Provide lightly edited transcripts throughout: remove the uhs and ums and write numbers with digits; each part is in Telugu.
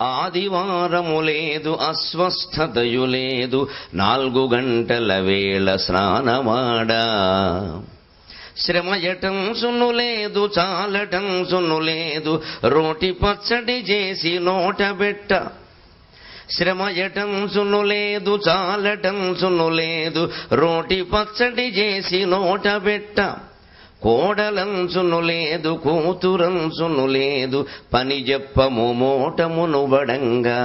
ఆదివారము లేదు, అస్వస్థతయు లేదు, 4 గంటల వేళ స్నానమాడా. శ్రమయటం సును లేదు, చాలటం సును లేదు, రోటి పచ్చడి చేసి నోటబెట్ట. శ్రమయటం సును లేదు, చాలటం సును లేదు, రోటి పచ్చడి చేసి నోటబెట్ట. కోడలంచును లేదు, కూతురంచును లేదు, పని చెప్పము మోటమును బడంగా.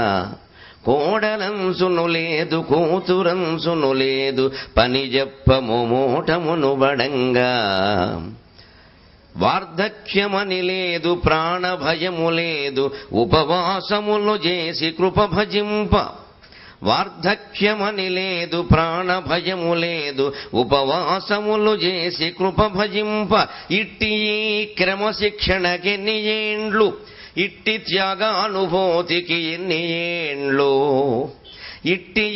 కోడలంచును లేదు, కూతురంచును లేదు, పని చెప్పము మోటమును బడంగా. వార్ధక్యమని లేదు, ప్రాణభయము లేదు, ఉపవాసములు చేసి కృప భజింప. వార్ధక్యమని లేదు, ప్రాణభయము లేదు, ఉపవాసములు చేసి కృప భజింప. ఇట్టి క్రమశిక్షణకెన్ని ఏండ్లు, ఇట్టి త్యాగానుభూతికి ఎన్ని ఏండ్లు. ఇట్టి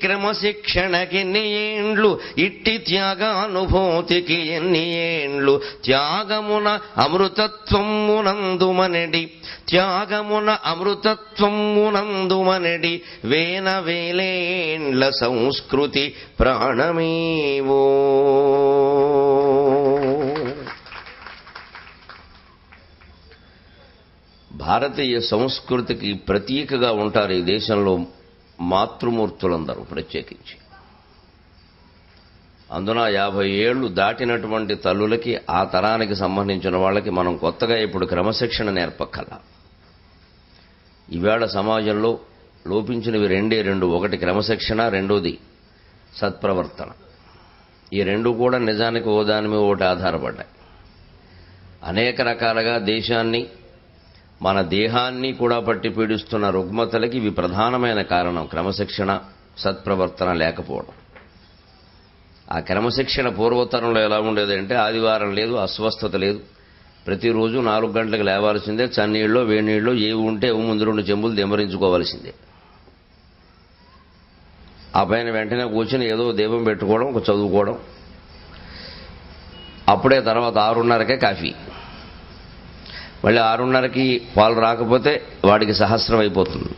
క్రమశిక్షణకెన్ని ఏండ్లు, ఇట్టి త్యాగానుభూతికి ఎన్ని ఏండ్లు. త్యాగమున అమృతత్వమునందుమనడి, త్యాగమున అమృతత్వమునందుమనడి, వేల వేలేండ్ల సంస్కృతి ప్రాణమేవో. భారతీయ సంస్కృతికి ప్రతీకగా ఉంటారు ఈ దేశంలో మాతృమూర్తులందరూ ప్రత్యేకించి. అందున 50 ఏళ్లు దాటినటువంటి తల్లులకి, ఆ తరానికి సంబంధించిన వాళ్ళకి మనం కొత్తగా ఇప్పుడు క్రమశిక్షణ నేర్పక్కల. ఈవేళ సమాజంలో లోపించినవి రెండు. ఒకటి క్రమశిక్షణ, రెండోది సత్ప్రవర్తన. ఈ రెండు కూడా నిజానికి ఓ దాని మీద ఒకటి ఆధారపడ్డాయి. అనేక రకాలుగా దేశాన్ని, మన దేహాన్ని కూడా పట్టి పీడిస్తున్న రుగ్మతలకి ఇవి ప్రధానమైన కారణం. క్రమశిక్షణ, సత్ప్రవర్తన లేకపోవడం. ఆ క్రమశిక్షణ పూర్వతరంలో ఎలా ఉండేదంటే, ఆదివారం లేదు, అస్వస్థత లేదు, ప్రతిరోజు 4 గంటలకు లేవాల్సిందే, చన్నీళ్ళలో వేణీళ్ళలో ఏవి ఉంటే ముందు 2 చెంబులు దెమ్మరించుకోవాల్సిందే. ఆ పైన వెంటనే కూర్చొని ఏదో దీపం పెట్టుకోవడం, ఒక చదువుకోవడం. అప్పుడే తర్వాత 6:30కే కాఫీ. మళ్ళీ 6:30కి పాలు రాకపోతే వాడికి సహస్రం అయిపోతుంది.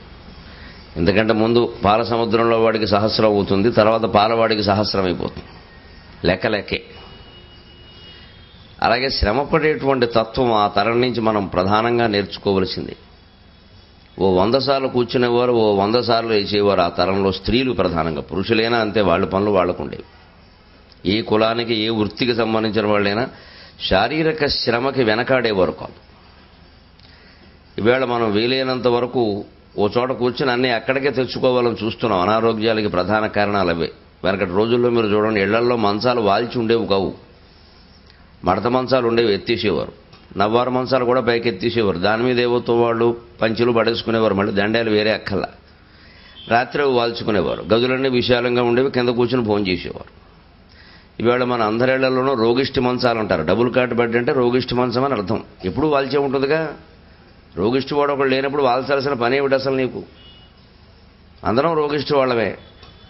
ఎందుకంటే ముందు పాల సముద్రంలో వాడికి సహస్రం అవుతుంది, తర్వాత పాలవాడికి సహస్రం అయిపోతుంది. లెక్కే. అలాగే శ్రమపడేటువంటి తత్వం ఆ తరం నుంచి మనం ప్రధానంగా నేర్చుకోవలసింది. ఓ 100 సార్లు కూర్చునేవారు, ఓ 100 సార్లు వేసేవారు. ఆ తరంలో స్త్రీలు ప్రధానంగా, పురుషులైనా అంతే, వాళ్ళ పనులు వాళ్ళకుండేవి. ఏ కులానికి, ఏ వృత్తికి సంబంధించిన వాళ్ళైనా శారీరక శ్రమకి వెనకాడేవారు కాదు. ఈవేళ మనం వీలైనంత వరకు ఓ చోట కూర్చొని అన్నీ అక్కడికే తెచ్చుకోవాలని చూస్తున్నాం. అనారోగ్యాలకి ప్రధాన కారణాలు అవే. వెనకటి రోజుల్లో మీరు చూడండి, ఇళ్లల్లో మంచాలు వాల్చి ఉండేవి కావు, మడత మంచాలు ఉండేవి, ఎత్తేసేవారు. నవ్వారు మంచాలు కూడా పైకి ఎత్తేసేవారు. దాని మీద ఏవోతో వాళ్ళు పంచులు పడేసుకునేవారు, మళ్ళీ దండాలు వేరే అక్కల్లా. రాత్రి వాల్చుకునేవారు. గదులన్నీ విశాలంగా ఉండేవి, కింద కూర్చొని ఫోన్ చేసేవారు. ఈవేళ మన అందరిళ్లలోనూ రోగిష్టి మంచాలు అంటారు. డబుల్ కాట్ బెడ్ అంటే రోగిష్టి మంచం అని అర్థం. ఎప్పుడు వాల్చే ఉంటుందిగా. రోగిష్టి వాడు ఒకళ్ళు లేనప్పుడు వాల్చాల్సిన పని ఏమిటి అసలు నీకు? అందరం రోగిష్టి వాళ్ళమే.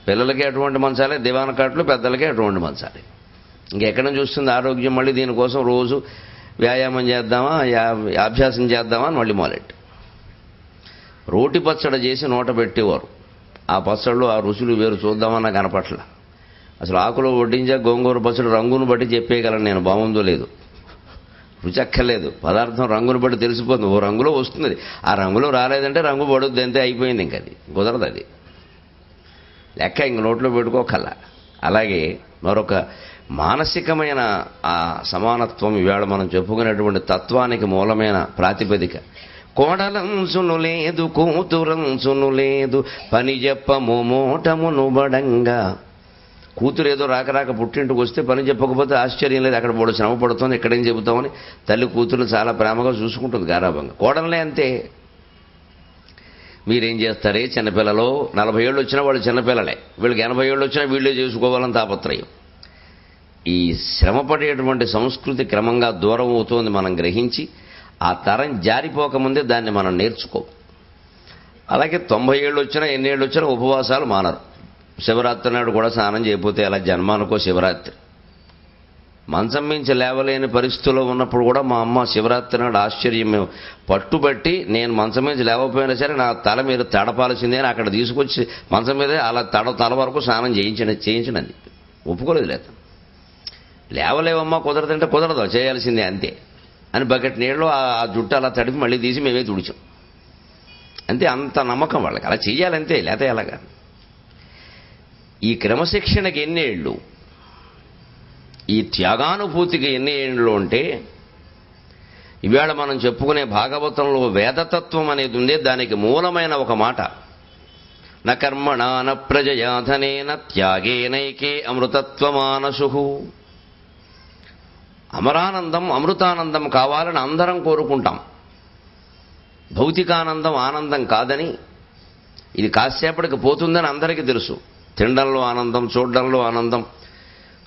పిల్లలకి అటువంటి మంచాలే దివాన కాట్లు, పెద్దలకి అటువంటి మంచాలే. ఇంకెక్కడ చూస్తుంది ఆరోగ్యం? మళ్ళీ దీనికోసం రోజు వ్యాయామం చేద్దామా, అభ్యాసం చేద్దామా అని మళ్ళీ మొదలెట్టు. రోటి పచ్చడి చేసి నోట పెట్టేవారు. ఆ పచ్చళ్ళు, ఆ రుచులు వేరు చూద్దామన్నా కనపట్ల. అసలు ఆకులో వడ్డించా గోంగూర పచ్చడి రంగును బట్టి చెప్పేయగలను నేను, బాగుందో లేదు. రుచి అక్కర్లేదు, పదార్థం రంగును బట్టి తెలిసిపోతుంది. ఓ రంగులో వస్తుంది, ఆ రంగులో రాలేదంటే రంగు పడుద్ది, అంతే, అయిపోయింది. ఇంక అది కుదరదు, అది లెక్క ఇంక నోట్లో పెట్టుకోకల్లా. అలాగే మరొక మానసికమైన ఆ సమానత్వం ఈవేళ మనం చెప్పుకునేటువంటి తత్వానికి మూలమైన ప్రాతిపదిక. కోడలంచును లేదు, కూతురంచును లేదు, పని చెప్పము మోటమును బడంగా. కూతురు ఏదో రాక పుట్టింటికి వస్తే పని చెప్పకపోతే ఆశ్చర్యం లేదు. అక్కడ పోడు శ్రమ పడుతుంది, ఎక్కడేం చెబుతామని తల్లి కూతురు చాలా ప్రేమగా చూసుకుంటుంది, గారాభంగా. కోడలనే అంతే. మీరేం చేస్తారే చిన్నపిల్లలు, 40 ఏళ్ళు వచ్చినా వాళ్ళు చిన్నపిల్లలే, వీళ్ళకి 80 ఏళ్ళు వచ్చినా వీళ్ళే చేసుకోవాలని తాపత్రయం. ఈ శ్రమపడేటువంటి సంస్కృతి క్రమంగా దూరం అవుతోంది. మనం గ్రహించి ఆ తరం జారిపోకముందే దాన్ని మనం నేర్చుకోవాలి. అలాగే 90 ఏళ్ళు వచ్చినా, ఎన్ని ఏళ్ళు వచ్చినా ఉపవాసాలు మానరు. శివరాత్రి నాడు కూడా స్నానం చేయకపోతే ఎలా? జన్మానికో శివరాత్రి. మంచం మించి లేవలేని పరిస్థితుల్లో ఉన్నప్పుడు కూడా మా అమ్మ శివరాత్రి నాడు ఆశ్చర్యం పట్టుబట్టి నేను మంచం మించి లేవకపోయినా సరే నా తల మీరు తడపాల్సిందే అని అక్కడ తీసుకొచ్చి మంచం మీదే అలా తల వరకు స్నానం చేయించనని ఒప్పుకోలేదు. లేదు, లేవలేవమ్మా కుదరదంటే కుదరదు, చేయాల్సిందే అంతే అని బకెట్ నీళ్ళు ఆ జుట్టు అలా తడిపి మళ్ళీ తీసి మేమే తుడిచాం. అంతే, అంత నమ్మకం వాళ్ళకి. అలా చెయ్యాలంతే, లేకపోతే ఎలాగా. ఈ క్రమశిక్షణకి ఎన్ని ఏళ్ళు, ఈ త్యాగానుభూతికి ఎన్ని ఏళ్ళు అంటే ఇవాళ మనం చెప్పుకునే భాగవతంలో వేదతత్వం అనేది ఉందే, దానికి మూలమైన ఒక మాట, న కర్మణా న ప్రజయా ధనేన త్యాగేనైకే అమృతత్వమానసు. అమరానందం అమృతానందం కావాలని అందరం కోరుకుంటాం. భౌతికానందం ఆనందం కాదని, ఇది కాసేపటికి పోతుందని అందరికీ తెలుసు. తినడంలో ఆనందం, చూడడంలో ఆనందం,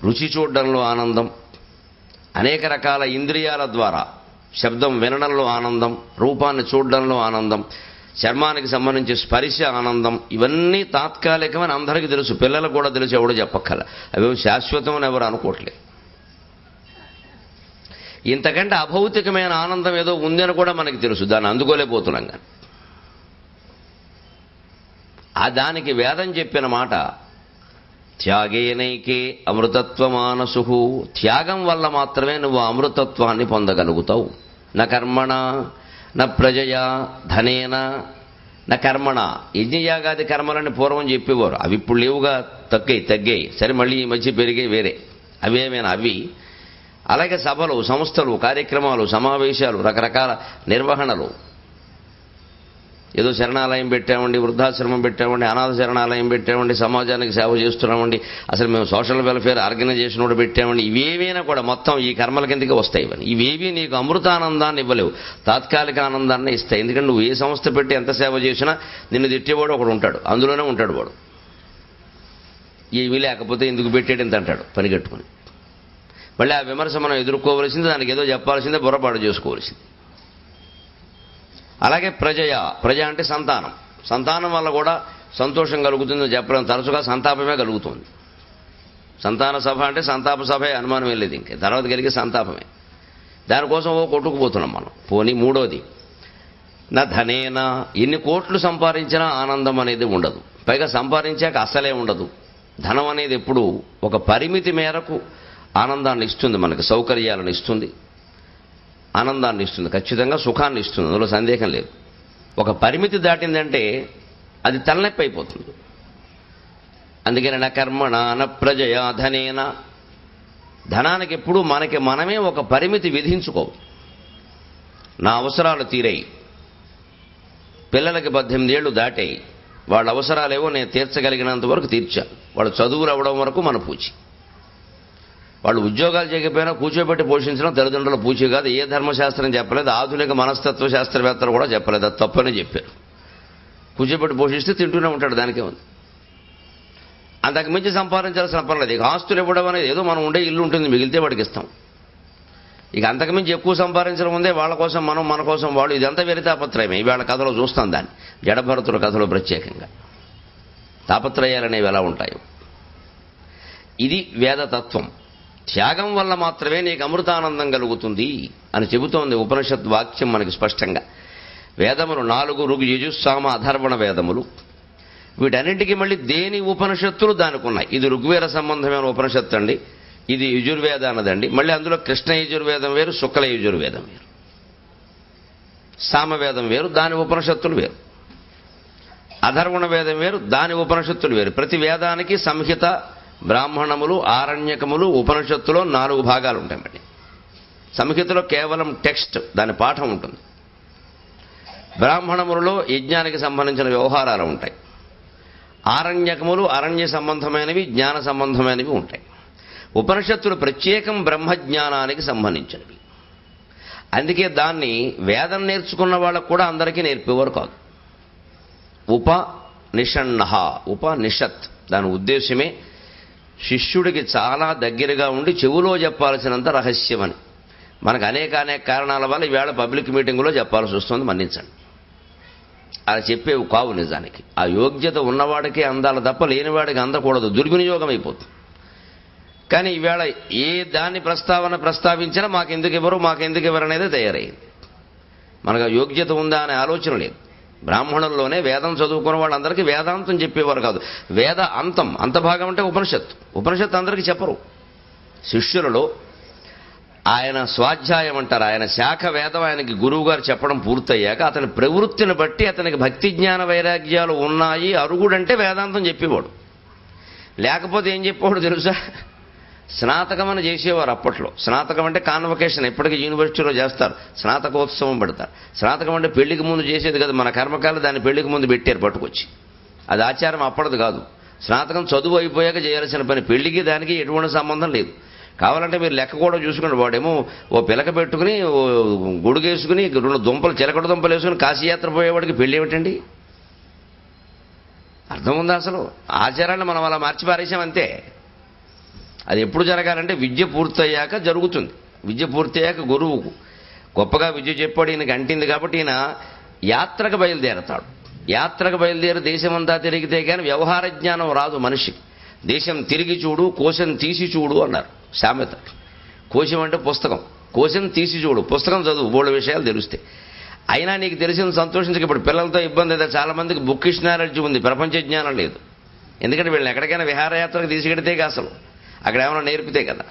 రుచి చూడడంలో ఆనందం, అనేక రకాల ఇంద్రియాల ద్వారా శబ్దం వినడంలో ఆనందం, రూపాన్ని చూడడంలో ఆనందం, చర్మానికి సంబంధించి స్పర్శ ఆనందం, ఇవన్నీ తాత్కాలికమని అందరికీ తెలుసు. పిల్లలకు కూడా తెలుసు, ఎవడో చెప్పక్కల. అవి శాశ్వతం అని ఎవరు అనుకోవట్లేదు. ఇంతకంటే అభౌతికమైన ఆనందం ఏదో ఉందని కూడా మనకి తెలుసు, దాన్ని అందుకోలేకపోతున్నాం. కానీ ఆ దానికి వేదం చెప్పిన మాట త్యాగేనైకే అమృతత్వమానసు. త్యాగం వల్ల మాత్రమే నువ్వు అమృతత్వాన్ని పొందగలుగుతావు. న కర్మణ న ప్రజయా ధనేన న కర్మణ. యజ్ఞయాగాది కర్మలని పూర్వం చెప్పేవారు, అవి ఇప్పుడు లేవుగా, తగ్గాయి. సరే, మళ్ళీ ఈ మధ్య పెరిగే వేరే, అవేమైనా అవి. అలాగే సభలు, సంస్థలు, కార్యక్రమాలు, సమావేశాలు, రకరకాల నిర్వహణలు. ఏదో శరణాలయం పెట్టామండి, వృద్ధాశ్రమం పెట్టామండి, అనాథ శరణాలయం పెట్టామండి, సమాజానికి సేవ చేస్తున్నామండి, అసలు మేము సోషల్ వెల్ఫేర్ ఆర్గనైజేషన్ కూడా పెట్టామండి. ఇవేవైనా కూడా మొత్తం ఈ కర్మల కిందకి వస్తాయి. ఇవన్నీ ఇవేవి నీకు అమృతానందాన్ని ఇవ్వలేవు, తాత్కాలిక ఆనందాన్ని ఇస్తాయి. ఎందుకంటే నువ్వు ఏ సంస్థ పెట్టి ఎంత సేవ చేసినా నిన్ను తిట్టేవాడు ఒకడు ఉంటాడు, అందులోనే ఉంటాడు వాడు. ఇవి లేకపోతే ఎందుకు పెట్టాడు ఇంత అంటాడు పనిగట్టుకుని. మళ్ళీ ఆ విమర్శ మనం ఎదుర్కోవలసింది, దానికి ఏదో చెప్పాల్సిందే, బుర్రపాటు చేసుకోవాల్సింది. అలాగే ప్రజ అంటే సంతానం వల్ల కూడా సంతోషం కలుగుతుందని చెప్పడం, తరచుగా సంతాపమే కలుగుతుంది. సంతాన సభ అంటే సంతాప సభే, అనుమానం వెళ్ళేది. ఇంకే తర్వాత కలిగే సంతాపమే. దానికోసం కొట్టుకుపోతున్నాం మనం. పోనీ మూడోది, నా ధనేనా. ఎన్ని కోట్లు సంపాదించినా ఆనందం అనేది ఉండదు. పైగా సంపాదించాక అసలే ఉండదు. ధనం అనేది ఎప్పుడు ఒక పరిమితి మేరకు ఆనందాన్ని ఇస్తుంది, మనకు సౌకర్యాలను ఇస్తుంది, ఆనందాన్ని ఇస్తుంది, ఖచ్చితంగా సుఖాన్ని ఇస్తుంది, అందులో సందేహం లేదు. ఒక పరిమితి దాటిందంటే అది తలనొప్పి అయిపోతుంది. అందుకని నా కర్మణ న ప్రజయా ధనేన. ధనానికి ఎప్పుడు మనమే ఒక పరిమితి విధించుకో. నా అవసరాలు తీరాయి, పిల్లలకి 18 ఏళ్ళు దాటాయి, వాళ్ళ అవసరాలేవో నేను తీర్చగలిగినంత వరకు తీర్చాను. వాళ్ళ చదువులు అవ్వడం వరకు మన పూచి. వాళ్ళు ఉద్యోగాలు చేయకపోయినా కూర్చోబెట్టి పోషించడం తల్లిదండ్రుల పూచి కాదు. ఏ ధర్మశాస్త్రం చెప్పలేదు, ఆధునిక మనస్తత్వ శాస్త్రవేత్తలు కూడా చెప్పలేదు, అది తప్పని చెప్పారు. కూర్చోబెట్టి పోషిస్తే తింటూనే ఉంటాడు, దానికే ఉంది. అంతకు మించి సంపాదించాల్సిన పర్లేదు. ఇక ఆస్తులు ఇవ్వడం అనేది ఏదో మనం ఉండే ఇల్లు ఉంటుంది, మిగిలితే వాడికి ఇస్తాం. ఇక అంతకుమించి ఎక్కువ సంపాదించడం ఉందే, వాళ్ళ కోసం మనం, మన కోసం వాళ్ళు, ఇదంతా వేరే తాపత్రయమే. ఇవాళ కథలో చూస్తాం దాన్ని, జడభరతుల కథలో ప్రత్యేకంగా తాపత్రయాలనేవి ఎలా ఉంటాయో. ఇది వేదతత్వం. త్యాగం వల్ల మాత్రమే నీకు అమృతానందం కలుగుతుంది అని చెబుతోంది ఉపనిషత్ వాక్యం మనకి స్పష్టంగా. వేదములు 4 ఋగ్ యజుః సామ అథర్వణ వేదములు. వీటన్నింటికీ మళ్ళీ దేని ఉపనిషత్తులు దానికి ఉన్నాయి. ఇది ఋగ్వేద సంబంధమైన ఉపనిషత్తు అండి, ఇది యజుర్వేద అన్నదండి. మళ్ళీ అందులో కృష్ణ యజుర్వేదం వేరు, శుక్ల యజుర్వేదం వేరు, సామవేదం వేరు, దాని ఉపనిషత్తులు వేరు. అథర్వణ వేదం వేరు, దాని ఉపనిషత్తులు వేరు. ప్రతి వేదానికి సంహిత, బ్రాహ్మణములు, ఆరణ్యకములు, ఉపనిషత్తులో 4 భాగాలు ఉంటాయి. మళ్ళీ సంహితలో కేవలం టెక్స్ట్, దాని పాఠం ఉంటుంది. బ్రాహ్మణములలో యజ్ఞానికి సంబంధించిన వ్యవహారాలు ఉంటాయి. ఆరణ్యకములు అరణ్య సంబంధమైనవి, జ్ఞాన సంబంధమైనవి ఉంటాయి. ఉపనిషత్తులు ప్రత్యేకం బ్రహ్మజ్ఞానానికి సంబంధించినవి. అందుకే దాన్ని వేదం నేర్చుకున్న వాళ్ళకు కూడా అందరికీ నేర్పేవారు కాదు. ఉపనిషత్ దాని ఉద్దేశమే శిష్యుడికి చాలా దగ్గరగా ఉండి చెవులో చెప్పాల్సినంత రహస్యమని. మనకు అనేక కారణాల వల్ల ఈవేళ పబ్లిక్ మీటింగులో చెప్పాల్సి వస్తుంది, మన్నించండి. అలా చెప్పేవి కావు నిజానికి. ఆ యోగ్యత ఉన్నవాడికి అందాల తప్ప లేనివాడికి అందకూడదు, దుర్వినియోగం అయిపోతుంది. కానీ ఈవేళ ఏ దాని ప్రస్తావించినా మాకెందుకు ఇవ్వరు అనేది తయారైంది. మనకు యోగ్యత ఉందా అనే ఆలోచన లేదు. బ్రాహ్మణుల్లోనే వేదం చదువుకున్న వాళ్ళందరికీ వేదాంతం చెప్పేవారు కాదు. వేద అంతభాగం అంటే ఉపనిషత్తు అందరికీ చెప్పరు. శిష్యులలో ఆయన స్వాధ్యాయం అంటారు, ఆయన శాఖ వేదం ఆయనకి గురువు గారు చెప్పడం పూర్తయ్యాక అతని ప్రవృత్తిని బట్టి అతనికి భక్తి జ్ఞాన వైరాగ్యాలు ఉన్నాయి అరుగుడంటే వేదాంతం చెప్పేవాడు. లేకపోతే ఏం చెప్పేవాడు తెలుసా? స్నాతకం అని చేసేవారు అప్పట్లో. స్నాతకం అంటే కాన్వకేషన్, ఇప్పటికీ యూనివర్సిటీలో చేస్తారు, స్నాతకోత్సవం పెడతారు. స్నాతకం అంటే పెళ్లికి ముందు చేసేది కదా, మన కర్మకాలు దాన్ని పెళ్లికి ముందు పెట్టారు పట్టుకొచ్చి. అది ఆచారం అప్పటిది కాదు. స్నాతకం చదువు అయిపోయాక చేయాల్సిన పని. పెళ్లికి దానికి ఎటువంటి సంబంధం లేదు. కావాలంటే మీరు లెక్క కూడా చూసుకుని, వాడేమో ఓ పిలక పెట్టుకుని ఓ గొడుగేసుకుని 2 దుంపలు చిలకడ దుంపలు వేసుకుని కాశీయాత్ర పోయేవాడికి పెళ్లి ఏమిటండి? అర్థం ఉందా? అసలు ఆచారాన్ని మనం అలా మార్చి పారేసాం అంతే. అది ఎప్పుడు జరగాలంటే విద్య పూర్తయ్యాక జరుగుతుంది. విద్య పూర్తయ్యాక గురువు గొప్పగా విద్య చెప్పాడు, ఈయనకి అంటింది కాబట్టి ఈయన యాత్రకు బయలుదేరతాడు. యాత్రకు బయలుదేరి దేశమంతా తిరిగితే కానీ వ్యవహార జ్ఞానం రాదు మనిషికి. దేశం తిరిగి చూడు, కోశం తీసి చూడు అన్నారు సామెత. కోశం అంటే పుస్తకం, కోశం తీసి చూడు, పుస్తకం చదువు, బోళ్ళ విషయాలు తెలుస్తాయి. అయినా నీకు తెలిసిన సంతోషించక. ఇప్పుడు పిల్లలతో ఇబ్బంది అయితే చాలా మందికి బుక్కిష్ నాలెడ్జ్ ఉంది, ప్రపంచ జ్ఞానం లేదు. ఎందుకంటే వీళ్ళని ఎక్కడికైనా విహారయాత్రకు తీసుకెడితే అసలు అక్కడ ఏమైనా నేర్పితే కదా.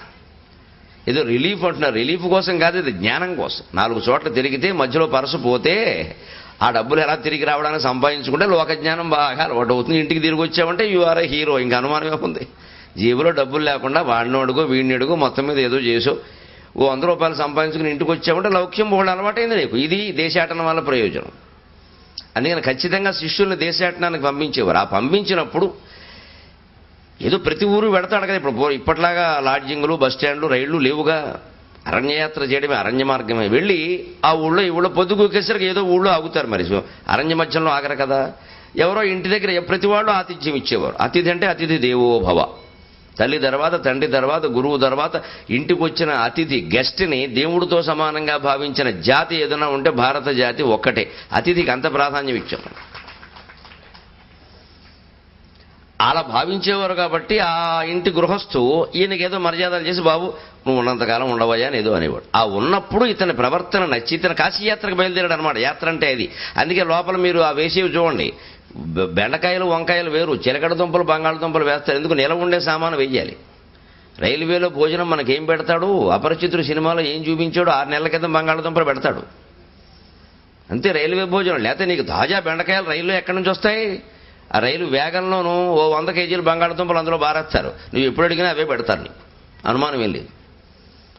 ఏదో రిలీఫ్ అంటున్నారు, రిలీఫ్ కోసం కాదు, ఇది జ్ఞానం కోసం. 4 చోట్ల తిరిగితే మధ్యలో పరసు పోతే ఆ డబ్బులు ఎలా తిరిగి రావడానికి సంపాదించుకుంటే లోకజ్ఞానం బాగా అలవాటు అవుతుంది. ఇంటికి తిరిగి వచ్చామంటే యు ఆర్ ఏ హీరో. ఇంకా అనుమానమే ఉంది. జేబులో డబ్బులు లేకుండా వాడిని అడుగు వీడిని అడుగు మొత్తం మీద ఏదో చేసో ఓ 100 రూపాయలు సంపాదించుకుని ఇంటికి వచ్చామంటే లౌక్యం బోళ్ళు అలవాటైంది నీకు. ఇది దేశాటన వల్ల ప్రయోజనం. అందుకని ఖచ్చితంగా శిష్యుల్ని దేశాటనానికి పంపించేవారు. ఆ పంపించినప్పుడు ఏదో ప్రతి ఊరు పెడతాడు కదా. ఇప్పట్లాగా లాడ్జింగ్లు, బస్ స్టాండ్లు, రైళ్లు లేవుగా. అరణ్యయాత్ర చేయడమే, అరణ్య మార్గమే. వెళ్ళి ఆ ఊళ్ళో ఈ ఊళ్ళో పొద్దుగూకేసరికి ఏదో ఊళ్ళో ఆగుతారు. మరి అరణ్య మధ్యంలో ఆగరు కదా. ఎవరో ఇంటి దగ్గర ప్రతి వాళ్ళు ఆతిథ్యం ఇచ్చేవారు. అతిథి అంటే అతిథి దేవో భవ. తల్లి తర్వాత, తండ్రి తర్వాత, గురువు తర్వాత ఇంటికి వచ్చిన అతిథి గెస్ట్ని దేవుడితో సమానంగా భావించిన జాతి ఏదైనా ఉంటే భారత జాతి ఒక్కటే. అతిథికి అంత ప్రాధాన్యం ఇచ్చాము. అలా భావించేవారు కాబట్టి ఆ ఇంటి గృహస్థు ఈయనకి ఏదో మర్యాదలు చేసి, బాబు నువ్వు ఉన్నంతకాలం ఉండవయ్యా అని ఏదో అనేవాడు. ఆ ఉన్నప్పుడు ఇతని ప్రవర్తన నచ్చి ఇతను కాశీయాత్రకు బయలుదేరాడు అనమాట. యాత్ర అంటే అది. అందుకే లోపల మీరు ఆ వేసేవి చూడండి, బెండకాయలు వంకాయలు వేరు, చిలకడ దుంపలు బంగాళదుంపలు వేస్తారు. ఎందుకు? నిలవ ఉండే సామాను వెయ్యాలి. రైల్వేలో భోజనం మనకేం పెడతాడు? అపరిచితుడు సినిమాలో ఏం చూపించాడు? 6 నెలల క్రితం బంగాళదుంపలు పెడతాడు అంతే రైల్వే భోజనం. లేకపోతే నీకు తాజా బెండకాయలు రైల్లో ఎక్కడి నుంచి వస్తాయి? ఆ రైలు వేగంలోనూ ఓ 100 కేజీలు బంగాళదుంపలు అందులో బారేస్తారు. నువ్వు ఎప్పుడు అడిగినా అవే పెడతారు, నీకు అనుమానం ఏం లేదు.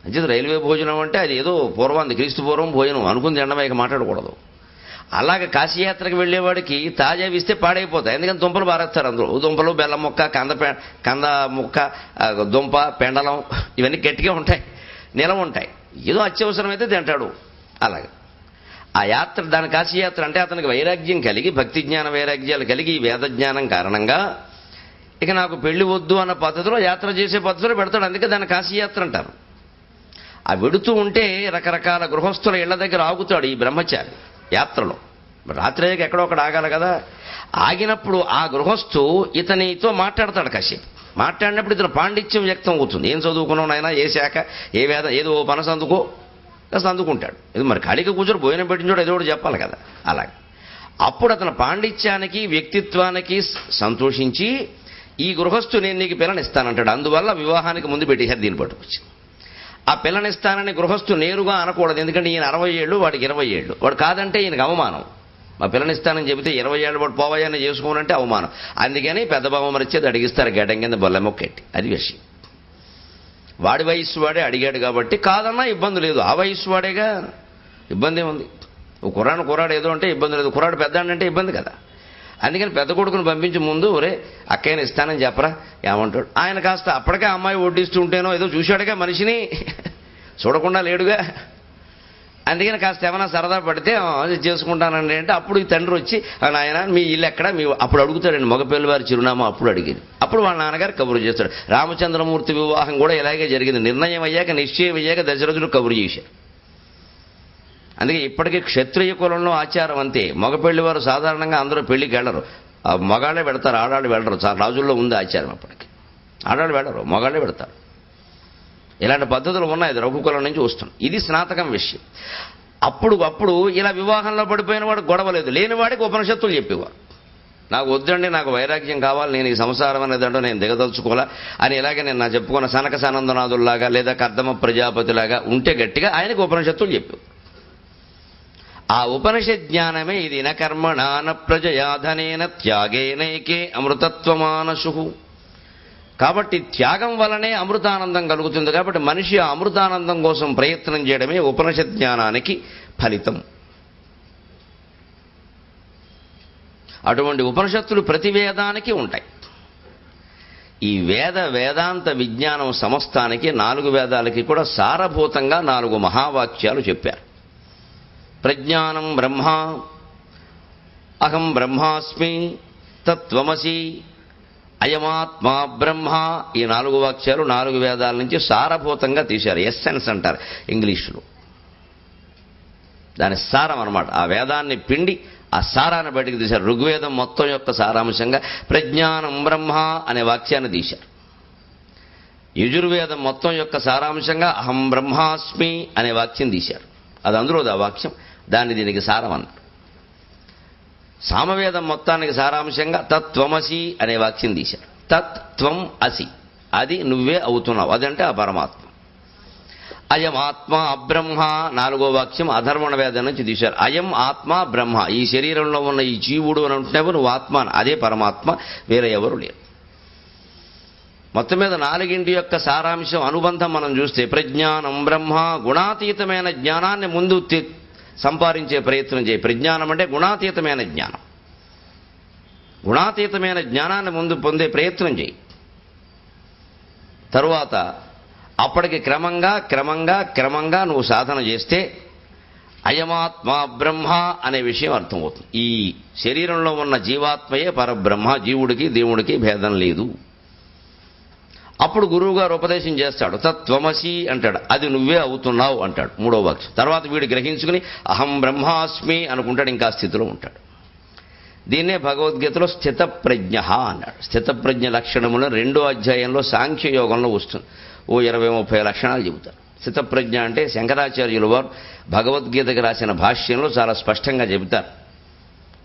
అంచేది రైల్వే భోజనం అంటే అది ఏదో పూర్వాంది, క్రీస్తు పూర్వం భోజనం అనుకుంది ఎండమైక మాట్లాడకూడదు. అలాగే కాశీయాత్రకు వెళ్ళేవాడికి తాజా ఇస్తే పాడైపోతాయి. ఎందుకంటే దుంపలు బారేస్తారు అందులో. దుంపలు, బెల్లం ముక్క, కంద ముక్క, దుంప, పెండలం ఇవన్నీ గట్టిగా ఉంటాయి, నిలవ ఉంటాయి. ఏదో అత్యవసరమైతే తింటాడు. అలాగే ఆ యాత్ర, దాని కాశీయాత్ర అంటే అతనికి వైరాగ్యం కలిగి, భక్తి జ్ఞాన వైరాగ్యాలు కలిగి, ఈ వేద జ్ఞానం కారణంగా ఇక నాకు పెళ్లి వద్దు అన్న పద్ధతిలో యాత్ర చేసే పద్ధతిలో పెడతాడు. అందుకే దాన్ని కాశీయాత్ర అంటారు. ఆ వెడుతూ ఉంటే రకరకాల గృహస్థుల ఇళ్ల దగ్గర ఆగుతాడు ఈ బ్రహ్మచారి యాత్రలో. రాత్రి అయ్యాక ఎక్కడో ఒకటి ఆగాలి కదా. ఆగినప్పుడు ఆ గృహస్థు ఇతనితో మాట్లాడతాడు కాసేపు. మాట్లాడినప్పుడు ఇతను పాండిత్యం వ్యక్తం అవుతుంది. ఏం చదువుకున్నావు నాయన, ఏ శాఖ, ఏ వేద, ఏదో పనస అందుకో కాస్త అందుకుంటాడు. ఇది మరి ఖాళీగా కూర్చొని భోజనం పెట్టించోడు ఏదో ఒకటి చెప్పాలి కదా. అలాగే అప్పుడు అతని పాండిత్యానికి, వ్యక్తిత్వానికి సంతోషించి ఈ గృహస్థు నేను నీకు పిల్లనిస్తానంటాడు. అందువల్ల వివాహానికి ముందు పెట్టేశారు దీన్ని పట్టుకొచ్చి. ఆ పిల్లనిస్తానని గృహస్థు నేరుగా అనకూడదు. ఎందుకంటే ఈయన 60 ఏళ్ళు, వాడికి 20 ఏళ్ళు. వాడు కాదంటే ఈయనకు అవమానం. మా పిల్లనిస్తానని చెబితే 20 ఏళ్ళు వాడు పోవయ్యాన్ని చేసుకోనంటే అవమానం. అందుకని పెద్ద బావ మరిచేది అడిగిస్తారు గడ్డం కింద బొల్ల మొక్కెట్టి. అది విషయం. వాడి వయస్సు వాడే అడిగాడు కాబట్టి కాదన్నా ఇబ్బంది లేదు. ఆ వయస్సు వాడేగా, ఇబ్బంది ఏముంది? కుర్రాడు ఏదో అంటే ఇబ్బంది లేదు, కుర్రాడు పెద్దాడంటే ఇబ్బంది కదా. అందుకని పెద్ద కొడుకును పంపించి ముందు ఒరే అక్కయ్యని ఇస్తానని చెప్పరా ఏమంటాడు. ఆయన కాస్త అప్పటికే అమ్మాయి వడ్డిస్తూ ఉంటేనో ఏదో చూశాడుగా, మనిషిని చూడకుండా లేడుగా. అందుకని కాస్త ఏమైనా సరదా పడితే చేసుకుంటానండి అంటే అప్పుడు ఈ తండ్రి వచ్చి నాయన మీ ఇల్లు ఎక్కడ, మీ అప్పుడు అడుగుతాడండి. మగపిల్లి వారి చిరునామా అప్పుడు అడిగింది. అప్పుడు వాళ్ళ నాన్నగారు కబురు చేస్తాడు. రామచంద్రమూర్తి వివాహం కూడా ఇలాగే జరిగింది. నిర్ణయం అయ్యాక, నిశ్చయం అయ్యాక దశరథుడు కబురు చేశాడు. అందుకే ఇప్పటికీ క్షత్రియ కులంలో ఆచారం అంతే. మగపెళ్లి వారు సాధారణంగా అందరూ పెళ్లికి వెళ్ళరు, మగాళ్ళే పెడతారు, ఆడాళ్ళు వెళ్ళరు. రాజుల్లో ఉంది ఆచారం. అప్పటికి ఆడాళ్ళు వెళ్ళరు, మగాళ్ళే పెడతారు. ఇలాంటి పద్ధతులు ఉన్నాయి, అది రఘుకులం నుంచి వస్తుంది. ఇది స్నాతకం విషయం. అప్పుడు ఇలా వివాహంలో పడిపోయిన వాడు గొడవలేదు, లేనివాడికి ఉపనిషత్తులు చెప్పేవారు. నాకు వద్దండి, నాకు వైరాగ్యం కావాలి, నేను ఈ సంసారం అనేదంటూ నేను దిగదలుచుకోవాలా అని ఇలాగే నేను నా చెప్పుకున్న సనక సనందనాథుల్లాగా లేదా కర్దమ ప్రజాపతిలాగా ఉంటే గట్టిగా ఆయనకు ఉపనిషత్తులు చెప్పేవారు. ఆ ఉపనిషత్ జ్ఞానమే ఇది. న కర్మణాన ప్రజయాధనేన త్యాగేనైకే అమృతత్వమానసు. కాబట్టి త్యాగం వలనే అమృతానందం కలుగుతుంది. కాబట్టి మనిషి ఆ అమృతానందం కోసం ప్రయత్నం చేయడమే ఉపనిషత్ జ్ఞానానికి ఫలితం. అటువంటి ఉపనిషత్తులు ప్రతి వేదానికి ఉంటాయి. ఈ వేదాంత విజ్ఞానం సమస్తానికి 4 వేదాలకి కూడా సారభూతంగా 4 మహావాక్యాలు చెప్పారు. ప్రజ్ఞానం బ్రహ్మ, అహం బ్రహ్మాస్మి, తత్వమసి, అయమాత్మా బ్రహ్మ. ఈ 4 వాక్యాలు 4 వేదాల నుంచి సారభూతంగా తీశారు. ఎస్సెన్స్ అంటారు ఇంగ్లీషులో. దాని సారం అన్నమాట. ఆ వేదాన్ని పిండి ఆ సారాన్ని బయటికి తీశారు. ఋగ్వేదం మొత్తం యొక్క సారాంశంగా ప్రజ్ఞానం బ్రహ్మ అనే వాక్యాన్ని తీశారు. యజుర్వేదం మొత్తం యొక్క సారాంశంగా అహం బ్రహ్మాస్మి అనే వాక్యం తీశారు. అది అందులో ఆ వాక్యం, దాన్ని దీనికి సారం అన్నారు. సామవేదం మొత్తానికి సారాంశంగా తత్వమసి అనే వాక్యం తీశారు. తత్వం అసి, అది నువ్వే అవుతున్నావు, అదంటే ఆ పరమాత్మ. అయం ఆత్మ అబ్రహ్మ 4వ వాక్యం అధర్వణ వేదం నుంచి తీశారు. అయం ఆత్మ బ్రహ్మ, ఈ శరీరంలో ఉన్న ఈ జీవుడు అని అంటున్నావు, నువ్వు ఆత్మ, అదే పరమాత్మ, వేరే ఎవరు లేరు. మొత్తం మీద 4 యొక్క సారాంశం అనుబంధం మనం చూస్తే ప్రజ్ఞానం బ్రహ్మ, గుణాతీతమైన జ్ఞానాన్ని ముందు సంపాదించే ప్రయత్నం చేయి. ప్రజ్ఞానం అంటే గుణాతీతమైన జ్ఞానం. గుణాతీతమైన జ్ఞానాన్ని ముందు పొందే ప్రయత్నం చేయి. తరువాత అప్పటికి క్రమంగా నువ్వు సాధన చేస్తే అయమాత్మ బ్రహ్మ అనే విషయం అర్థమవుతుంది. ఈ శరీరంలో ఉన్న జీవాత్మయే పరబ్రహ్మ, జీవుడికి దేవుడికి భేదం లేదు. అప్పుడు గురువు గారు ఉపదేశం చేస్తాడు. తత్వమసి అంటాడు, అది నువ్వే అవుతున్నావు అంటాడు 3వ వాక్యం. తర్వాత వీడు గ్రహించుకుని అహం బ్రహ్మాస్మి అనుకుంటాడు, ఇంకా స్థితిలో ఉంటాడు. దీన్నే భగవద్గీతలో స్థితప్రజ్ఞ అన్నాడు. స్థితప్రజ్ఞ లక్షణములను 2వ అధ్యాయంలో సాంఖ్యయోగంలో వస్తుంది. 20-30 లక్షణాలు చెబుతారు. స్థితప్రజ్ఞ అంటే శంకరాచార్యులు వారు భగవద్గీతకి రాసిన భాష్యంలో చాలా స్పష్టంగా చెబుతారు.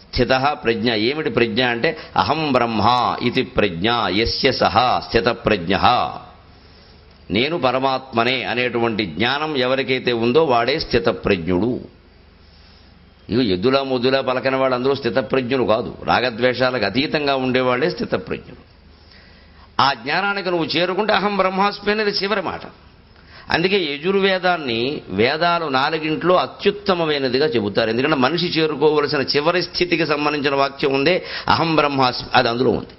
స్థిత ప్రజ్ఞ. ఏమిటి ప్రజ్ఞ అంటే అహం బ్రహ్మ ఇది ప్రజ్ఞ యస్య సహా స్థితప్రజ్ఞ. నేను పరమాత్మనే అనేటువంటి జ్ఞానం ఎవరికైతే ఉందో వాడే స్థితప్రజ్ఞుడు. ఇవి ఎద్దులా ముద్దులా పలకన వాళ్ళు అందరూ స్థితప్రజ్ఞులు కాదు. రాగద్వేషాలకు అతీతంగా ఉండేవాళ్లే స్థితప్రజ్ఞులు. ఆ జ్ఞానానికి నువ్వు చేరుకుంటే అహం బ్రహ్మాస్మి అనేది చివరి మాట. అందుకే యజుర్వేదాన్ని వేదాలు 4 అత్యుత్తమమైనదిగా చెబుతారు. ఎందుకంటే మనిషి చేరుకోవలసిన చివరి స్థితికి సంబంధించిన వాక్యం ఉందే అహం బ్రహ్మాస్మి, అది అందులో ఉంది.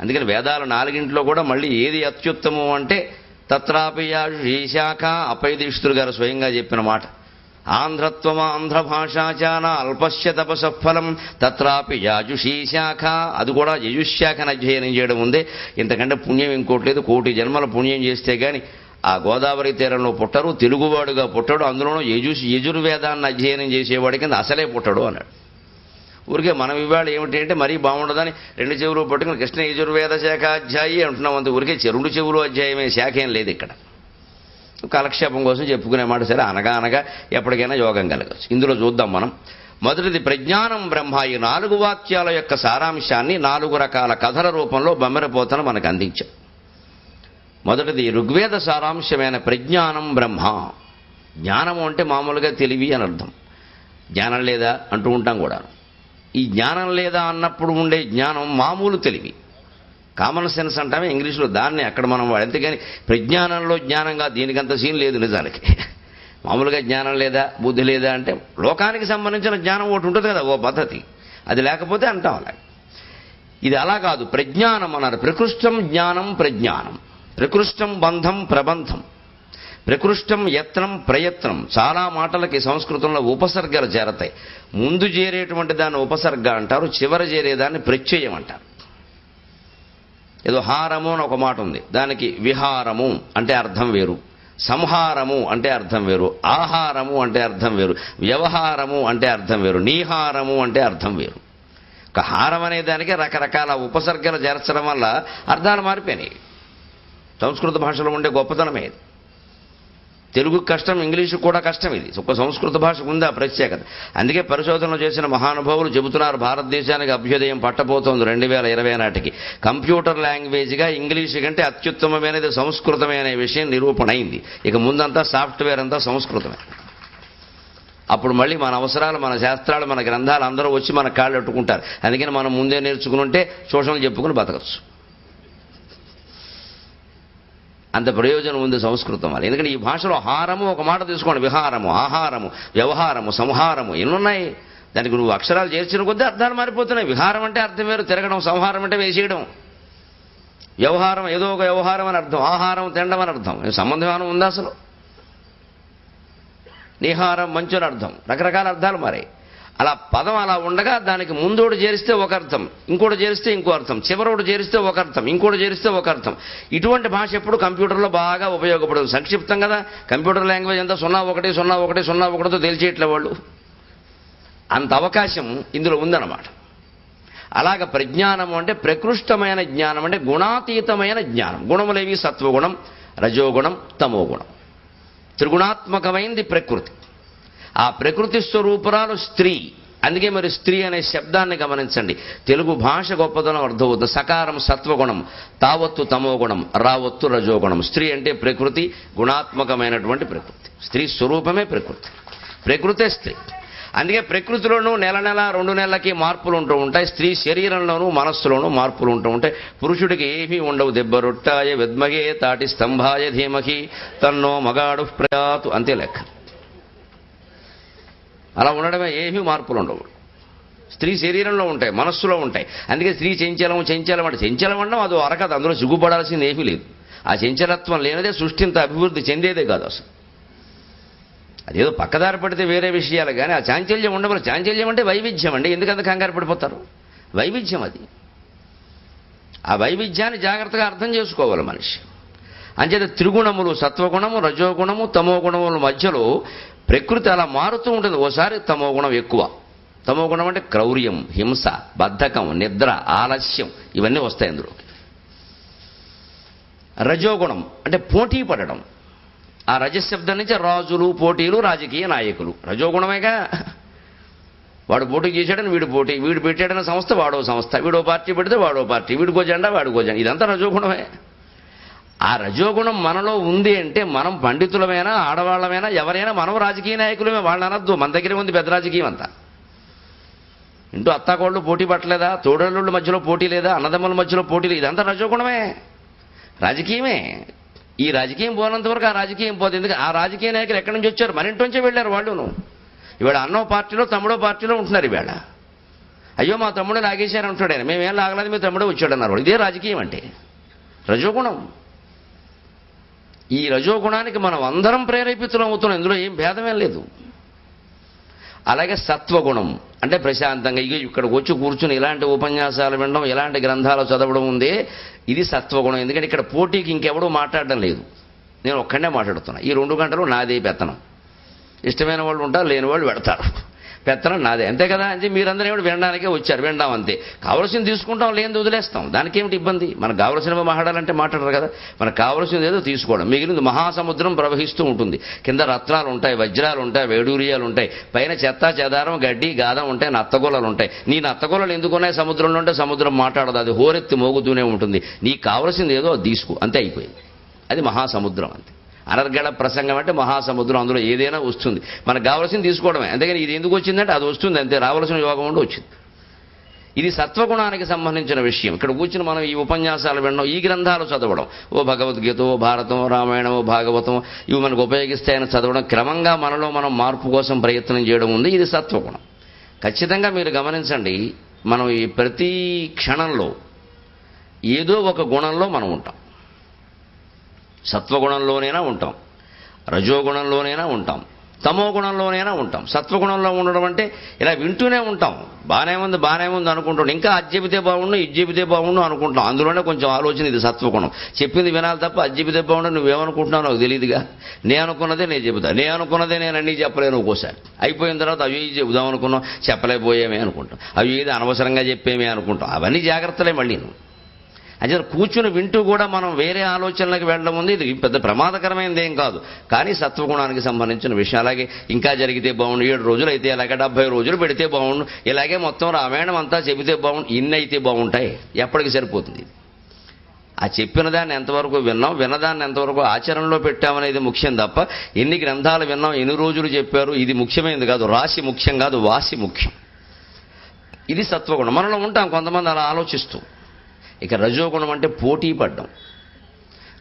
అందుకని వేదాలు 4 కూడా మళ్ళీ ఏది అత్యుత్తమం అంటే తత్రాపియాజు శ్రీశాఖ అపైదీక్షితులు గారు స్వయంగా చెప్పిన మాట. ఆంధ్రత్వమ ఆంధ్ర భాషాచాన అల్పస్య తపసఫలం తత్రాపి యాజుషీశాఖ. అది కూడా యజుశాఖను అధ్యయనం చేయడం ఉందే. ఇంతకంటే పుణ్యం ఇంకోట్లేదు. 1,000,000 జన్మల పుణ్యం చేస్తే గాని ఆ గోదావరి తీరంలో పుట్టరు, తెలుగువాడుగా పుట్టడు, అందులోనూ యజుర్వేదాన్ని అధ్యయనం చేసేవాడి కింద అసలే పుట్టడు అన్నాడు. ఊరికే మనం ఇవాళ ఏమిటంటే మరీ బాగుండదని 2 చెవులు పట్టుకుని కృష్ణ యజుర్వేద శాఖాధ్యాయి అంటున్నాం. అంతే. ఊరికే 2 చెవులు అధ్యాయమే, శాఖ ఏం లేదు ఇక్కడ. కాలక్షేపం కోసం చెప్పుకునే మాట. సరే, అనగా ఎప్పటికైనా యోగం కలగచ్చు. ఇందులో చూద్దాం మనం. మొదటిది ప్రజ్ఞానం బ్రహ్మ. ఈ 4 వాక్యాల యొక్క సారాంశాన్ని 4 రకాల కథల రూపంలో బొమ్మెరపోతను మనకు అందించాం. మొదటిది ఋగ్వేద సారాంశమైన ప్రజ్ఞానం బ్రహ్మ. జ్ఞానము అంటే మామూలుగా తెలివి అని అర్థం. జ్ఞానం లేదా అంటూ ఉంటాం కూడా. ఈ జ్ఞానం లేదా అన్నప్పుడు ఉండే జ్ఞానం మామూలు తెలివి, కామన్ సెన్స్ అంటామే ఇంగ్లీష్లో. దాన్ని అక్కడ మనం అంతేగాని ప్రజ్ఞానంలో జ్ఞానంగా దీనికంత సీన్ లేదు నిజానికి. మామూలుగా జ్ఞానం లేదా బుద్ధి లేదా అంటే లోకానికి సంబంధించిన జ్ఞానం ఒకటి ఉంటుంది కదా, ఓ పద్ధతి. అది లేకపోతే అంటాం అలా. ఇది అలా కాదు. ప్రజ్ఞానం అన్నారు. ప్రకృష్టం జ్ఞానం ప్రజ్ఞానం. ప్రకృష్టం బంధం ప్రబంధం, ప్రకృష్టం యత్నం ప్రయత్నం. చాలా మాటలకి సంస్కృతంలో ఉపసర్గలు చేరతాయి. ముందు చేరేటువంటి దాన్ని ఉపసర్గ అంటారు, చివర చేరేదాన్ని ప్రత్యయం అంటారు. ఏదో హారము అని ఒక మాట ఉంది, దానికి విహారము అంటే అర్థం వేరు, సంహారము అంటే అర్థం వేరు, ఆహారము అంటే అర్థం వేరు, వ్యవహారము అంటే అర్థం వేరు, నీహారము అంటే అర్థం వేరు. ఒక హారం అనే దానికి రకరకాల ఉపసర్గలు చేర్చడం వల్ల అర్థాలు మారిపోయినాయి. సంస్కృత భాషలో ఉండే గొప్పతనమే ఇది. తెలుగుకు కష్టం, ఇంగ్లీషుకు కూడా కష్టం. ఇది ఒక సంస్కృత భాషకు ఉంది ఆ ప్రత్యేకత. అందుకే పరిశోధనలు చేసిన మహానుభావులు చెబుతున్నారు, భారతదేశానికి అభ్యుదయం పట్టబోతోంది 2020 నాటికి. కంప్యూటర్ లాంగ్వేజ్గా ఇంగ్లీషు కంటే అత్యుత్తమమైనది సంస్కృతమే అనే విషయం నిరూపణ అయింది. ఇక ముందంతా సాఫ్ట్వేర్ అంతా సంస్కృతమే. అప్పుడు మళ్ళీ మన అవసరాలు, మన శాస్త్రాలు, మన గ్రంథాలు అందరూ వచ్చి మన కాళ్ళు పెట్టుకుంటారు. అందుకని మనం ముందే నేర్చుకుని ఉంటే శోషణలు చెప్పుకుని బతకచ్చు. అంత ప్రయోజనం ఉంది సంస్కృతం వల్ల. ఎందుకంటే ఈ భాషలో హారము ఒక మాట తీసుకోండి, విహారము, ఆహారము, వ్యవహారము, సంహారము ఎన్నున్నాయి. దానికి నువ్వు అక్షరాలు చేర్చిన కొద్దీ అర్థాలు మారిపోతున్నాయి. విహారం అంటే అర్థం వేరు, తిరగడం. సంహారం అంటే వేసేయడం. వ్యవహారం ఏదో ఒక వ్యవహారం అని అర్థం, ఆహారం తినడం అని అర్థం. సంబంధం ఉందా అసలు? నిహారం మంచు అని అర్థం. రకరకాల అర్థాలు మారాయి. అలా పదం అలా ఉండగా దానికి ముందోడు చేరిస్తే ఒక అర్థం, ఇంకోటి చేరిస్తే ఇంకో అర్థం, చివరోడు చేరిస్తే ఒక అర్థం, ఇంకోటి చేరిస్తే ఒక అర్థం. ఇటువంటి భాష ఎప్పుడు కంప్యూటర్లో బాగా ఉపయోగపడుతుంది. సంక్షిప్తం కదా కంప్యూటర్ లాంగ్వేజ్ అంతా 01 01 01తో తెలిసేట్లే వాళ్ళు. అంత అవకాశం ఇందులో ఉందన్నమాట. అలాగ ప్రజ్ఞానము అంటే ప్రకృష్టమైన జ్ఞానం, అంటే గుణాతీతమైన జ్ఞానం. గుణములేవి? సత్వగుణం, రజోగుణం, తమోగుణం. త్రిగుణాత్మకమైంది ప్రకృతి. ఆ ప్రకృతి స్వరూపురాలు స్త్రీ. అందుకే మరి స్త్రీ అనే శబ్దాన్ని గమనించండి. తెలుగు భాష గొప్పదనం అర్థమవుతుంది. సకారం సత్వగుణం, తావత్తు తమోగుణం, రావత్తు రజోగుణం. స్త్రీ అంటే ప్రకృతి, గుణాత్మకమైనటువంటి ప్రకృతి. స్త్రీ స్వరూపమే ప్రకృతి, ప్రకృతే స్త్రీ. అందుకే ప్రకృతిలోనూ నెల 2 నెలలకి మార్పులు ఉంటూ ఉంటాయి. స్త్రీ శరీరంలోనూ మనస్సులోనూ మార్పులు ఉంటూ ఉంటాయి. పురుషుడికి ఏమీ ఉండవు. దెబ్బరొట్టాయ విద్మగే తాటి స్తంభాయ ధీమహి తన్నో మగాడు ప్రయాతు, అంతే లెక్క. అలా ఉండడమే, ఏమీ మార్పులు ఉండవు. స్త్రీ శరీరంలో ఉంటాయి, మనస్సులో ఉంటాయి. అందుకే స్త్రీ చెంచలం అంటే చెంచలం అనడం అదో అరకథ. అందులో సిగ్గుపడాల్సింది ఏమీ లేదు. ఆ చెంచలత్వం లేనిదే సృష్టి ఇంత అభివృద్ధి చెందేదే కాదు అసలు. అదేదో పక్కదారి పడితే వేరే విషయాలు, కానీ ఆ చాంచల్యం ఉండవలసి. చాంచల్యం అంటే వైవిధ్యం అండి. ఎందుకంత కంగారు పడిపోతారు? వైవిధ్యం అది. ఆ వైవిధ్యాన్ని జాగ్రత్తగా అర్థం చేసుకోవాలి మనిషి. అంచేత త్రిగుణములు, సత్వగుణము, రజోగుణము, తమోగుణముల మధ్యలో ప్రకృతి అలా మారుతూ ఉంటుంది. ఓసారి తమోగుణం ఎక్కువ. తమోగుణం అంటే క్రౌర్యం, హింస, బద్ధకం, నిద్ర, ఆలస్యం ఇవన్నీ వస్తాయి అందులో. రజోగుణం అంటే పోటీ పడడం. ఆ రజశబ్దం నుంచి రాజులు, పోటీలు, రాజకీయ నాయకులు. రజోగుణమేగా. వాడు పోటీ చేశాడని వీడు పోటీ, వీడు పెట్టాడని సంస్థ వాడో సంస్థ, వీడో పార్టీ పెడితే వాడో పార్టీ, వీడికో జెండా వాడికో జెండా. ఇదంతా రజోగుణమే. ఆ రజోగుణం మనలో ఉంది అంటే మనం పండితులమైనా, ఆడవాళ్ళమైనా, ఎవరైనా మనం రాజకీయ నాయకులమే. వాళ్ళని అనద్దు, మన దగ్గరే ఉంది పెద్ద రాజకీయం అంతా. ఇంటూ అత్తాకోళ్ళు పోటీ పట్టలేదా? తోడళ్ళ మధ్యలో పోటీ లేదా? అన్నదమ్ముల మధ్యలో పోటీ లేదు. ఇదంతా రజోగుణమే, రాజకీయమే. ఈ రాజకీయం పోనంత వరకు ఆ రాజకీయం పోతుంది. ఎందుకు? ఆ రాజకీయ నాయకులు ఎక్కడి నుంచి వచ్చారు? మన ఇంటి నుంచే వెళ్ళారు వాళ్ళును. ఇవాళ అన్నో పార్టీలో తమ్ముడో పార్టీలో ఉంటున్నారు. ఇవాళ అయ్యో మా తమ్ముడు లాగేశారు అంటాడు ఆయన. మేమేం లాగలేదు, మీ తమ్ముడే వచ్చాడు అన్నారు. ఇదే రాజకీయం అంటే రజోగుణం. ఈ రజోగుణానికి మనం అందరం ప్రేరేపితులం అవుతున్నాం. ఇందులో ఏం భేదమేం లేదు. అలాగే సత్వగుణం అంటే ప్రశాంతంగా ఇక్కడికి వచ్చి కూర్చుని ఇలాంటి ఉపన్యాసాలు వినడం, ఇలాంటి గ్రంథాలు చదవడం ఉందే, ఇది సత్వగుణం. ఎందుకంటే ఇక్కడ పోటీకి ఇంకెవడూ మాట్లాడడం లేదు. నేను ఒక్కడే మాట్లాడుతున్నా. ఈ 2 గంటలు నాదే పెత్తనం. ఇష్టమైన వాళ్ళు ఉంటారు, లేని వాళ్ళు పెడతారు. పెత్తనం నాదే, అంతే కదా. అంటే మీరందరూ ఏమిటి వినడానికే వచ్చారు, వినడం అంతే. కావలసింది తీసుకుంటాం, లేనిది వదిలేస్తాం. దానికి ఏమిటి ఇబ్బంది? మనకు కావలసినవి మాట్లాడాలంటే మాట్లాడరు కదా. మనకు కావలసింది ఏదో తీసుకోవడం. మిగిలింది మహాసముద్రం ప్రవహిస్తూ ఉంటుంది. కింద రత్నాలు ఉంటాయి, వజ్రాలు ఉంటాయి, వేడూరియాలు ఉంటాయి. పైన చెత్త చెదారం, గడ్డి, గాదం ఉంటాయి, నత్తగొలలు ఉంటాయి. నీ నత్తగొలలు ఎందుకున్నాయి సముద్రంలో అంటే సముద్రం మాట్లాడదు, అది హోరెత్తి మోగుతూనే ఉంటుంది. నీకు కావలసింది ఏదో తీసుకో, అంతే, అయిపోయింది. అది మహాసముద్రం అంతే. అనర్గళ ప్రసంగం అంటే మహాసముద్రం. అందులో ఏదైనా వస్తుంది, మనకు కావలసింది తీసుకోవడమే. అంతేగాని ఇది ఎందుకు వచ్చిందంటే అది వస్తుంది అంతే. రావలసిన యోగం ఉండి వచ్చింది. ఇది సత్వగుణానికి సంబంధించిన విషయం. ఇక్కడ కూర్చుని మనం ఈ ఉపన్యాసాలు వినడం, ఈ గ్రంథాలు చదవడం, ఓ భగవద్గీత, ఓ భారతం, రామాయణం, ఓ భాగవతం, ఇవి మనకు ఉపయోగిస్తాయని చదవడం, క్రమంగా మనలో మనం మార్పు కోసం ప్రయత్నం చేయడం ఉంది. ఇది సత్వగుణం. ఖచ్చితంగా మీరు గమనించండి, మనం ఈ ప్రతి క్షణంలో ఏదో ఒక గుణంలో మనం ఉంటాం. సత్వగుణంలోనైనా ఉంటాం, రజోగుణంలోనైనా ఉంటాం, తమో గుణంలోనైనా ఉంటాం. సత్వగుణంలో ఉండడం అంటే ఇలా వింటూనే ఉంటాం. బాగానే ఉంది అనుకుంటాం. ఇంకా అది చెబితే బాగుండు, ఇది చెబితే బాగుండు అనుకుంటాం. అందులోనే కొంచెం ఆలోచన. ఇది సత్వగుణం. చెప్పింది వినాలి తప్ప అది చెబితే బాగుండు నువ్వేమనుకుంటున్నావు నాకు తెలియదుగా. నేను అనుకున్నదే నేను చెబుతా, నేను అనుకున్నదే నేను అన్నీ చెప్పలేను. ఒక్కోసారి అయిపోయిన తర్వాత అవి చెబుదాం అనుకున్నాం, చెప్పలేకపోయామే అనుకుంటాం. అవి ఏది అనవసరంగా చెప్పేమే అనుకుంటాం. అవన్నీ జాగ్రత్తలే. మళ్ళీ అంటే కూర్చుని వింటూ కూడా మనం వేరే ఆలోచనలకు వెళ్ళడం ఉంది. ఇది పెద్ద ప్రమాదకరమైనది ఏం కాదు, కానీ సత్వగుణానికి సంబంధించిన విషయం. అలాగే ఇంకా జరిగితే బాగుండు, 7 రోజులు అయితే అలాగే 70 రోజులు పెడితే బాగుండు, ఇలాగే మొత్తం రామాయణం అంతా చెబితే బాగుండు, ఇన్ని అయితే బాగుంటాయి, ఎప్పటికి సరిపోతుంది? ఆ చెప్పిన దాన్ని ఎంతవరకు విన్నాం, విన్నదాన్ని ఎంతవరకు ఆచరణలో పెట్టామనేది ముఖ్యం తప్ప ఎన్ని గ్రంథాలు విన్నాం, ఎన్ని రోజులు చెప్పారు, ఇది ముఖ్యమైనది కాదు. రాశి ముఖ్యం కాదు, వాసి ముఖ్యం. ఇది సత్వగుణం. మనలో ఉంటాం కొంతమంది అలా ఆలోచిస్తూ. ఇక రజోగుణం అంటే పోటీ పడ్డం.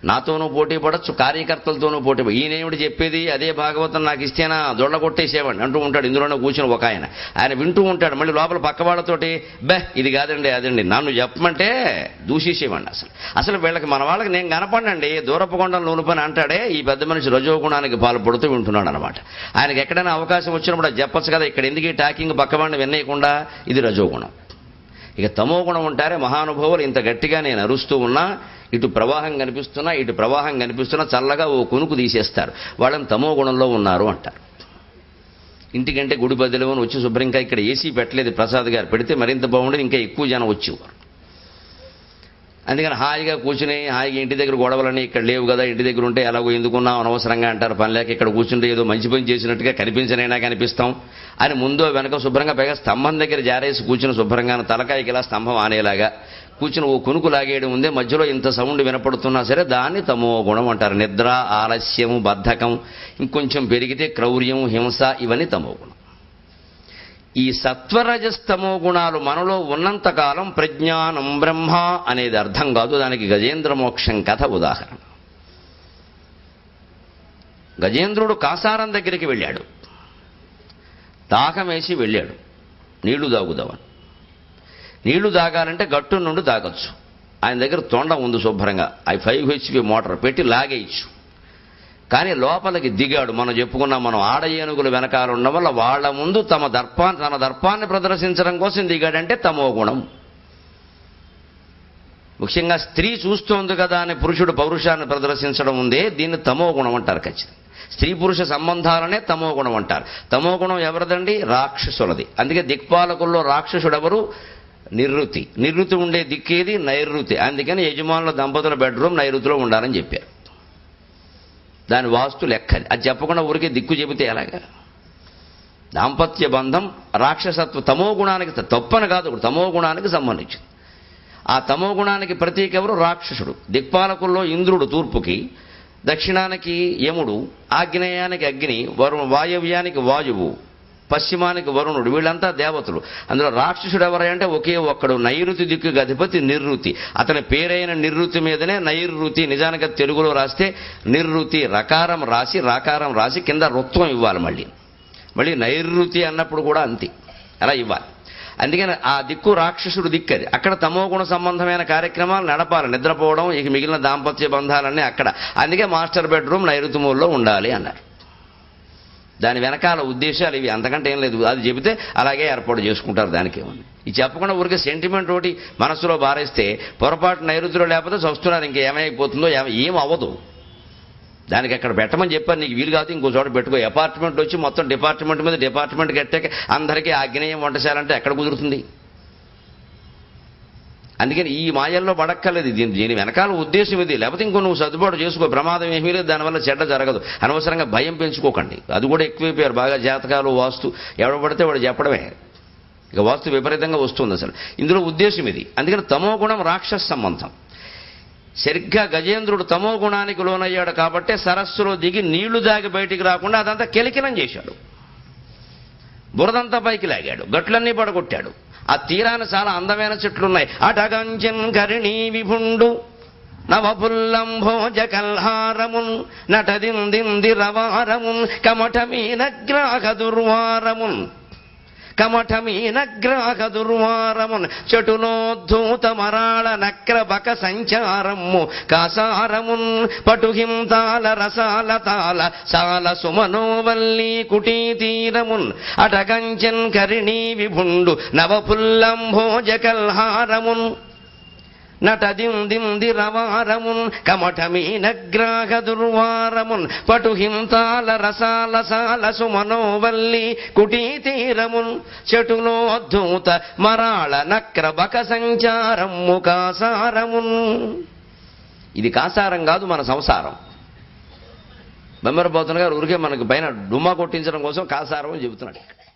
నాతోనూ పోటీ పడచ్చు, కార్యకర్తలతోనూ పోటీ పడ. ఈయనేమిటి చెప్పేది, అదే భాగవతం నాకు ఇస్తేనా దొళ్ళ కొట్టేసేవాడిని అంటూ ఉంటాడు. ఇందులోనే కూర్చుని ఒక ఆయన వింటూ ఉంటాడు. మళ్ళీ లోపల పక్క వాళ్ళతోటి ఇది కాదండి అదండి నన్ను చెప్పమంటే దూషిసేవాడిని. అసలు వీళ్ళకి మన వాళ్ళకి నేను కనపడండి, దూరపు కొండలు నూనె పని అంటాడే ఈ పెద్ద మనిషి రజోగుణానికి పాల్పడుతూ వింటున్నాడు అనమాట. ఆయనకి ఎక్కడైనా అవకాశం వచ్చినప్పుడు అది చెప్పచ్చు కదా, ఇక్కడ ఎందుకు ఈ టాకింగ్ పక్కవాడిని వినేయకుండా, ఇది రజోగుణం. ఇక తమోగుణం ఉంటారే మహానుభావులు, ఇంత గట్టిగా నేను అరుస్తూ ఉన్నా, ఇటు ప్రవాహం కనిపిస్తున్నా చల్లగా ఓ కునుకు తీసేస్తారు. వాళ్ళని తమోగుణంలో ఉన్నారు అంటారు. ఇంటికంటే గుడి బదిలో వచ్చి శుభ్రంగా ఇక్కడ ఏసీ పెట్టలేదు ప్రసాద్ గారు, పెడితే మరింత బాగుండేది, ఇంకా ఎక్కువ జనం వచ్చేవారు. అందుకని హాయిగా కూర్చుని హాయిగా ఇంటి దగ్గర గొడవలని ఇక్కడ లేవు కదా, ఇంటి దగ్గర ఉంటే ఎలాగో ఎందుకున్నాం అనవసరంగా అంటారు, పని లేక ఇక్కడ కూర్చుంటే ఏదో మంచి పని చేసినట్టుగా కనిపించనైనా కనిపిస్తాం అని ముందో వెనక శుభ్రంగా, పైగా స్తంభం దగ్గర జారేసి కూర్చుని శుభ్రంగా తలకాయకి ఇలా స్తంభం ఆనేలాగా కూర్చుని ఓ కునుకు లాగేయడం ఉందే, మధ్యలో ఇంత సౌండ్ వినపడుతున్నా సరే దాన్ని తమో గుణం అంటారు. నిద్ర, ఆలస్యము, బద్ధకం, ఇంకొంచెం పెరిగితే క్రౌర్యం, హింస, ఇవన్నీ తమో గుణం. ఈ సత్వరజస్తమో గుణాలు మనలో ఉన్నంతకాలం ప్రజ్ఞానం బ్రహ్మ అనేది అర్థం కాదు. దానికి గజేంద్ర మోక్షం కథ ఉదాహరణ. గజేంద్రుడు కాసారం దగ్గరికి వెళ్ళాడు, దాహం వేసి వెళ్ళాడు, నీళ్లు తాగుదామని. నీళ్లు తాగాలంటే గట్టు నుండి తాగొచ్చు, ఆయన దగ్గర తొండ ఉంది శుభ్రంగా, 5 HP మోటార్ పెట్టి లాగేయచ్చు. కానీ లోపలికి దిగాడు. మనం చెప్పుకున్నాం, మనం ఆడ ఏనుగులు వెనకాల ఉండడం వల్ల వాళ్ళ ముందు తన దర్పాన్ని ప్రదర్శించడం కోసం దిగాడంటే తమో గుణం. ముఖ్యంగా స్త్రీ చూస్తోంది కదా అని పురుషుడు పౌరుషాన్ని ప్రదర్శించడం ఉందే, దీన్ని తమో గుణం అంటారు. ఖచ్చితంగా స్త్రీ పురుష సంబంధాలనే తమో గుణం అంటారు. తమో గుణం ఎవరిదండి? రాక్షసులది. అందుకే దిక్పాలకుల్లో రాక్షసుడెవరు? నివృత్తి. నివృత్తి ఉండే దిక్కేది? నైరుతి. అందుకని యజమానుల దంపతుల బెడ్రూమ్ నైరుతిలో ఉండాలని చెప్పారు. దాని వాస్తు లెక్కది. అది చెప్పకుండా ఊరికే దిక్కు చెబితే ఎలాగా? దాంపత్య బంధం రాక్షసత్వ తమో గుణానికి, తప్పని కాదు, తమో గుణానికి సంబంధించింది. ఆ తమో గుణానికి ప్రతీక ఎవరు? రాక్షసుడు. దిక్పాలకుల్లో ఇంద్రుడు తూర్పుకి, దక్షిణానికి యముడు, ఆగ్నేయానికి అగ్ని, వాయవ్యానికి వాయువు, పశ్చిమానికి వరుణుడు, వీళ్ళంతా దేవతలు. అందులో రాక్షసుడు ఎవరంటే ఒకే ఒక్కడు, నైరుతి దిక్కుకి అధిపతి నివృత్తి. అతని పేరైన నివృత్తి మీదనే నైరుతి. నిజానికి తెలుగులో రాస్తే నివృత్తి, రకారం రాసి కింద రుత్వం ఇవ్వాలి. మళ్ళీ నైరుతి అన్నప్పుడు కూడా అంతే, అలా ఇవ్వాలి. అందుకని ఆ దిక్కు రాక్షసుడు దిక్కు. అది అక్కడ తమోగుణ సంబంధమైన కార్యక్రమాలు నడపాలి. నిద్రపోవడం, ఇక మిగిలిన దాంపత్య బంధాలన్నీ అక్కడ. అందుకే మాస్టర్ బెడ్రూమ్ నైరుతి మూలలో ఉండాలి అన్నారు. దాని వెనకాల ఉద్దేశాలు ఇవి, అంతకంటే ఏం లేదు. అది చెబితే అలాగే ఏర్పాటు చేసుకుంటారు. దానికి ఏముంది? ఇది చెప్పకుండా ఊరికే సెంటిమెంట్ ఒకటి మనసులో బారేస్తే పొరపాటు నైరుతిలో లేకపోతే చూస్తున్నారు, ఇంకా ఏమైపోతుందో ఏం అవ్వదు. దానికి అక్కడ పెట్టమని చెప్పారు, నీకు వీలు కాదు ఇంకో చోట పెట్టుకో. అపార్ట్మెంట్ వచ్చి మొత్తం డిపార్ట్మెంట్ మీద డిపార్ట్మెంట్ కట్టాక అందరికీ ఆగ్నేయం వంటశాలంటే ఎక్కడ కుదురుతుంది? అందుకని ఈ మాయల్లో పడక్కర్లేదు. దీని వెనకాల ఉద్దేశం ఇది. లేకపోతే ఇంకో నువ్వు సర్దుబాటు చేసుకో, ప్రమాదం ఏమీ లేదు, దానివల్ల చెడ్డ జరగదు. అనవసరంగా భయం పెంచుకోకండి. అది కూడా ఎక్కువైపోయారు బాగా. జాతకాలు, వాస్తు ఎవడ పడితే వాడు చెప్పడమే. ఇక వాస్తు విపరీతంగా వస్తుంది అసలు. ఇందులో ఉద్దేశం ఇది. అందుకని తమో గుణం రాక్షస సంబంధం. సరిగ్గా గజేంద్రుడు తమో గుణానికి లోనయ్యాడు కాబట్టే సరస్సులో దిగి నీళ్లు దాగి బయటికి రాకుండా అదంతా కెలికినం చేశాడు. బురదంతా పైకి లాగాడు, గట్లన్నీ పడగొట్టాడు. ఆ తీరాన చాలా అందమైన చెట్లున్నాయి. అటగంచన్ కరిణీ విభుండు నవపుల్లంభోజ కల్హారమున్ నటదిందిరవారమున్ కమఠమీనగ్రాహ దుర్వారమున్ చటునోద్ధూత మరాళ నక్ర బక సంచారము కాసారమున్ పటుహింతాల రసాల తాల సాల సుమనోవల్లీ కుటీతీరమున్ అటగంచన్ కరిణీ విభుండు నవపుల్లంభోజ కల్హారమున్. నటదింది రవారమున్ కమఠమీనగ్రాహ దుర్వారమున్ పటుహింతాల రసాలసాల సుమనోవల్లి కుటీతీరమున్ చటులోద్ధూత మరాళ నక్ర బక సంచారము కాసారమున్. ఇది కాసారం కాదు, మన సంసారం. బెమ్మరపోతున్న గారు ఊరికే మనకి పైన డుమ్మా కొట్టించడం కోసం కాసారం అని చెబుతున్నాడు.